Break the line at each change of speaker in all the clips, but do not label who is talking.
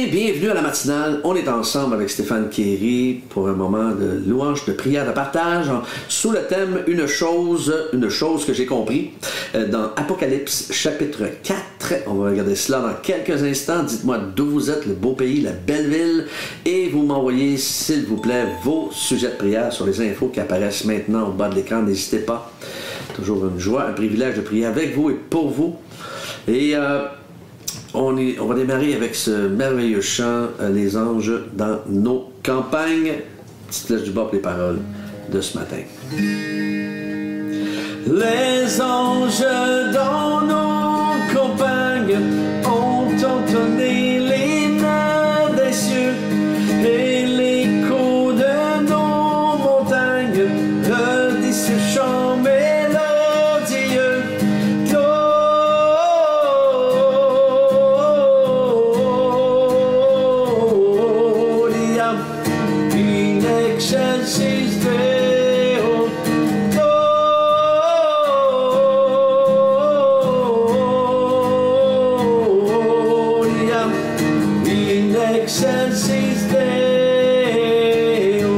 aimés, bienvenue à la matinale. On est ensemble avec Stéphane Kéry pour un moment de louange, de prière, de partage sous le thème une chose que j'ai compris dans Apocalypse chapitre 4. On va regarder cela dans quelques instants. Dites-moi d'où vous êtes, le beau pays, la belle ville, et vous m'envoyez s'il vous plaît vos sujets de prière sur les infos qui apparaissent maintenant au bas de l'écran. N'hésitez pas. Toujours une joie, un privilège de prier avec vous et pour vous. Et on va démarrer avec ce merveilleux chant, Les anges dans nos campagnes. Petite flèche du bas pour les paroles de ce matin. Les anges dans nos campagnes ont entonné l'hymne des cieux et l'écho de nos montagnes le dit ce chant mélodieux. Excelsis Deo, gloria in excelsis Deo.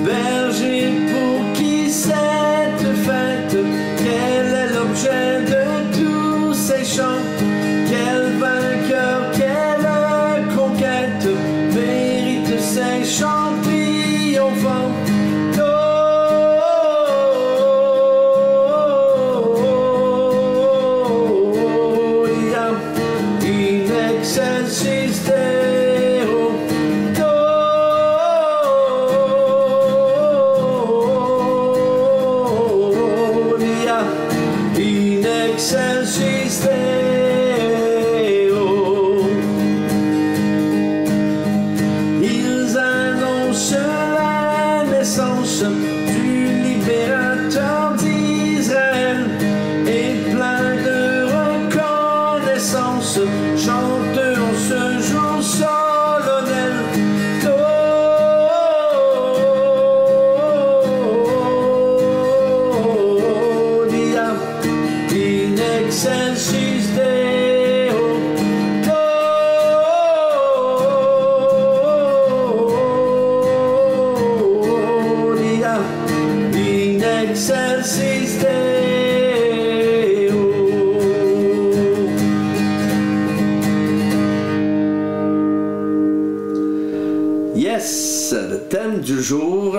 Berger pour qui cette fête, quel est l'objet de tous ces chants? Quel vainqueur, quelle conquête mérite ces chants triomphants. Gloria in excelsis Deo. Gloria in excelsis Deo. Du libérateur d'Israël et plein de reconnaissance, chante en ce jour solennel. Gloria in excelsis Deo. In excelsis Deo. Yes, le thème du jour,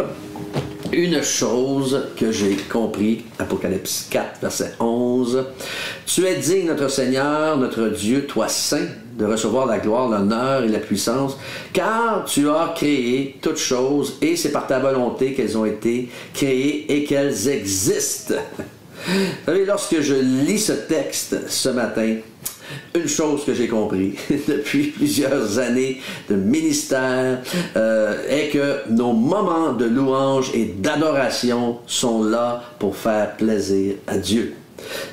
une chose que j'ai compris, Apocalypse 4, verset 11. Tu es digne, notre Seigneur, notre Dieu, toi saint, de recevoir la gloire, l'honneur et la puissance, car tu as créé toutes choses, et c'est par ta volonté qu'elles ont été créées et qu'elles existent. Vous savez, lorsque je lis ce texte ce matin, une chose que j'ai compris depuis plusieurs années de ministère est que nos moments de louange et d'adoration sont là pour faire plaisir à Dieu.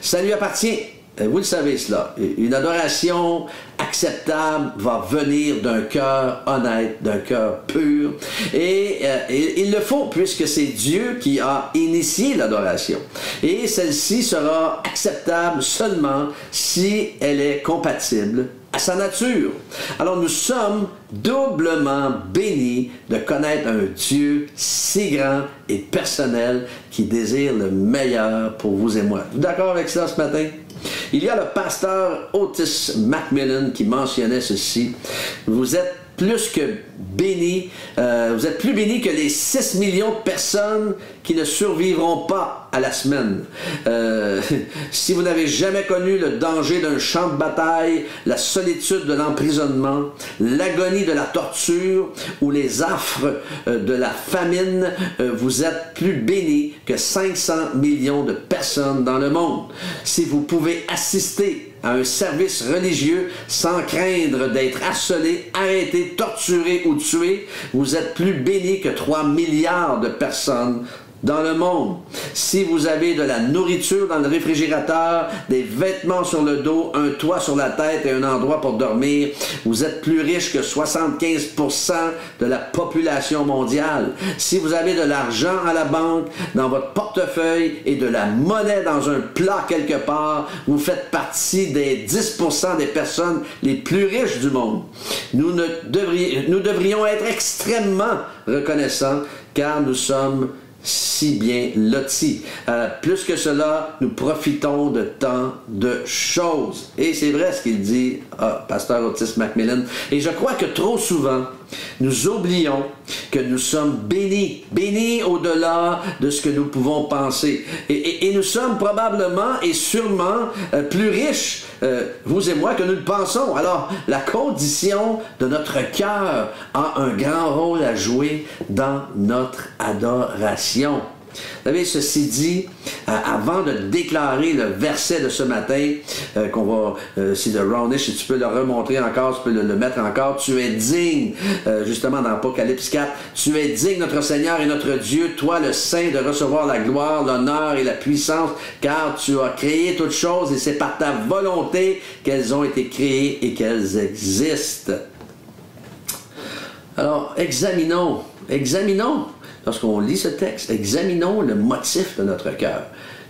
Ça lui appartient. Vous le savez cela. Une adoration acceptable va venir d'un cœur honnête, d'un cœur pur. Et il le faut puisque c'est Dieu qui a initié l'adoration. Et celle-ci sera acceptable seulement si elle est compatible à sa nature. Alors nous sommes doublement bénis de connaître un Dieu si grand et personnel qui désire le meilleur pour vous et moi. Vous êtes d'accord avec cela ce matin? Il y a le pasteur Otis McMillan qui mentionnait ceci. Vous êtes plus que bénis, vous êtes plus bénis que les 6 millions de personnes qui ne survivront pas à la semaine. Si vous n'avez jamais connu le danger d'un champ de bataille, la solitude de l'emprisonnement, l'agonie de la torture ou les affres de la famine, vous êtes plus bénis que 500 millions de personnes dans le monde. Si vous pouvez assister à un service religieux sans craindre d'être harcelé, arrêté, torturé ou tué, vous êtes plus bénis que 3 milliards de personnes dans le monde. Si vous avez de la nourriture dans le réfrigérateur, des vêtements sur le dos, un toit sur la tête et un endroit pour dormir, vous êtes plus riche que 75% de la population mondiale. Si vous avez de l'argent à la banque, dans votre portefeuille et de la monnaie dans un plat quelque part, vous faites partie des 10% des personnes les plus riches du monde. Nous devrions être extrêmement reconnaissants car nous sommes si bien lotis. Plus que cela, nous profitons de tant de choses. Et c'est vrai ce qu'il dit, pasteur Otis McMillan. Et je crois que trop souvent, nous oublions que nous sommes bénis, bénis au-delà de ce que nous pouvons penser. Et nous sommes probablement et sûrement plus riches, vous et moi, que nous le pensons. Alors, la condition de notre cœur a un grand rôle à jouer dans notre adoration. Vous savez, ceci dit, avant de déclarer le verset de ce matin, qu'on va, c'est de Rownish, si tu peux le remontrer encore, tu peux le mettre encore, tu es digne, justement dans Apocalypse 4, tu es digne, notre Seigneur et notre Dieu, toi le Saint, de recevoir la gloire, l'honneur et la puissance, car tu as créé toutes choses et c'est par ta volonté qu'elles ont été créées et qu'elles existent. Alors, examinons. Lorsqu'on lit ce texte, examinons le motif de notre cœur.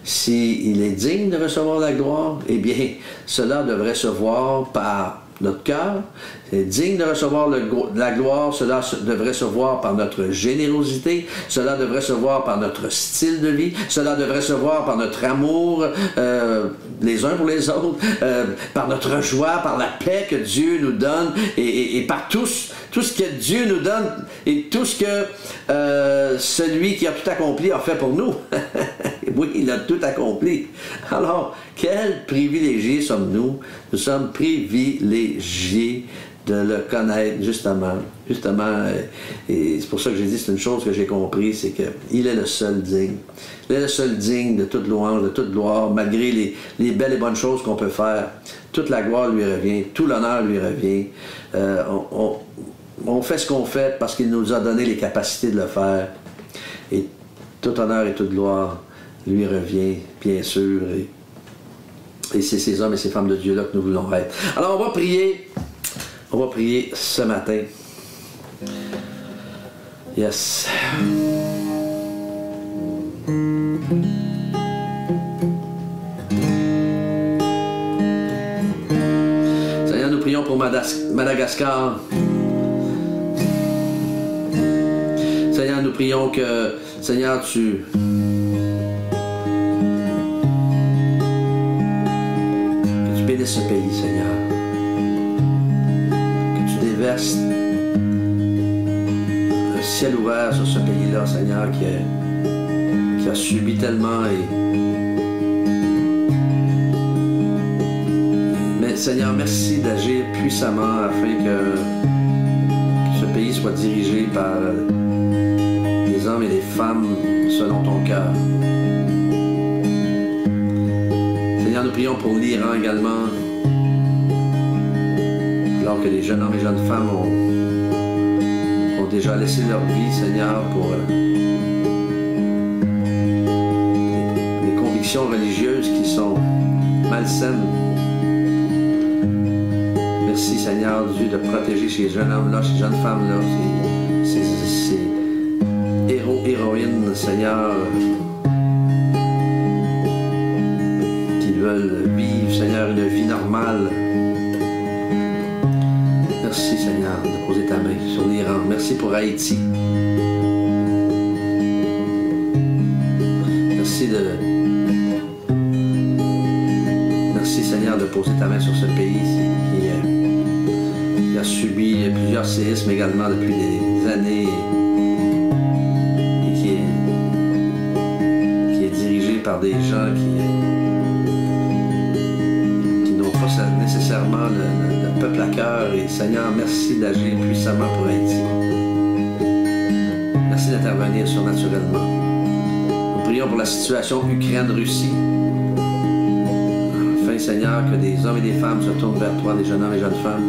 S'il est digne de recevoir la gloire, eh bien, cela devrait se voir par notre cœur. C'est digne de recevoir la gloire, cela devrait se voir par notre générosité, cela devrait se voir par notre style de vie, cela devrait se voir par notre amour les uns pour les autres, par notre joie, par la paix que Dieu nous donne et par tout ce que Dieu nous donne et tout ce que celui qui a tout accompli a fait pour nous. Oui, il a tout accompli. Alors, quels privilégiés sommes-nous? Nous sommes privilégiés de le connaître, justement. Et c'est pour ça que j'ai dit, c'est une chose que j'ai compris, c'est qu'il est le seul digne. Il est le seul digne de toute louange, de toute gloire, malgré les belles et bonnes choses qu'on peut faire. Toute la gloire lui revient, tout l'honneur lui revient. On fait ce qu'on fait parce qu'il nous a donné les capacités de le faire. Et tout honneur et toute gloire lui revient, bien sûr. Et c'est ces hommes et ces femmes de Dieu-là que nous voulons être. Alors, on va prier. On va prier ce matin. Yes. Seigneur, nous prions pour Madagascar. Seigneur, nous prions que, Seigneur, tu bénisses ce pays, Seigneur. Que tu déverses un ciel ouvert sur ce pays-là, Seigneur, qui a subi tellement. Mais, Seigneur, merci d'agir puissamment afin que ce pays soit dirigé par des hommes et des femmes selon ton cœur. Seigneur, nous prions pour l'Iran également, alors que les jeunes hommes et jeunes femmes ont déjà laissé leur vie, Seigneur, pour des convictions religieuses qui sont malsaines. Merci, Seigneur Dieu, de protéger ces jeunes hommes-là, ces jeunes femmes-là, ces héros, héroïnes, Seigneur, veulent vivre, Seigneur, une vie normale. Merci, Seigneur, de poser ta main sur l'Iran. Merci pour Haïti. Merci, Seigneur, de poser ta main sur ce pays qui a subi plusieurs séismes également depuis des années et qui est dirigé par des gens qui nécessairement le peuple à cœur. Et Seigneur, merci d'agir puissamment pour Haïti. Merci d'intervenir surnaturellement. Nous prions pour la situation Ukraine-Russie. Afin, Seigneur, que des hommes et des femmes se tournent vers toi, des jeunes hommes et jeunes femmes.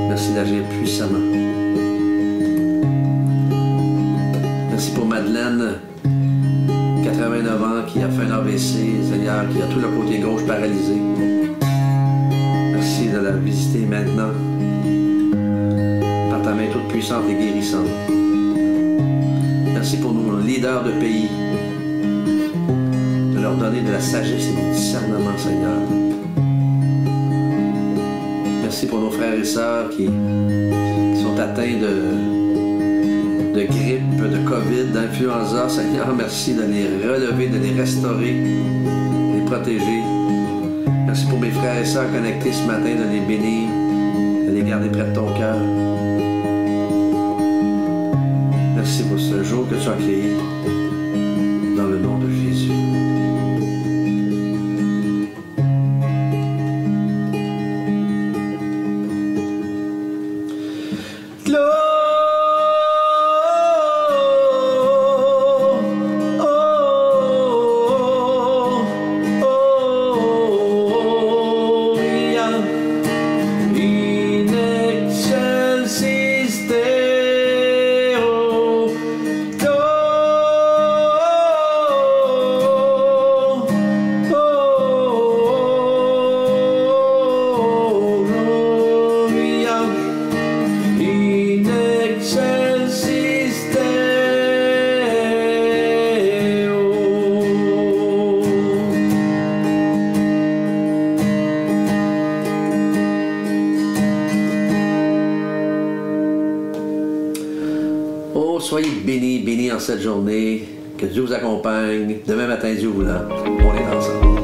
Merci d'agir puissamment. Merci pour Madeleine, 89 ans, qui a fait un AVC, Seigneur, qui a tout le côté gauche paralysé. Merci de la visiter maintenant. Par ta main toute puissante et guérissante. Merci pour nos leaders de pays. De leur donner de la sagesse et du discernement, Seigneur. Merci pour nos frères et sœurs qui sont atteints de grippe, de COVID, d'influenza. Seigneur, merci de les relever, de les restaurer, de les protéger. Merci pour mes frères et sœurs connectés ce matin, de les bénir, de les garder près de ton cœur. Merci pour ce jour que tu as créé, dans le nom de Jésus. Soyez bénis, bénis en cette journée. Que Dieu vous accompagne. Demain matin, Dieu voulant, on est ensemble.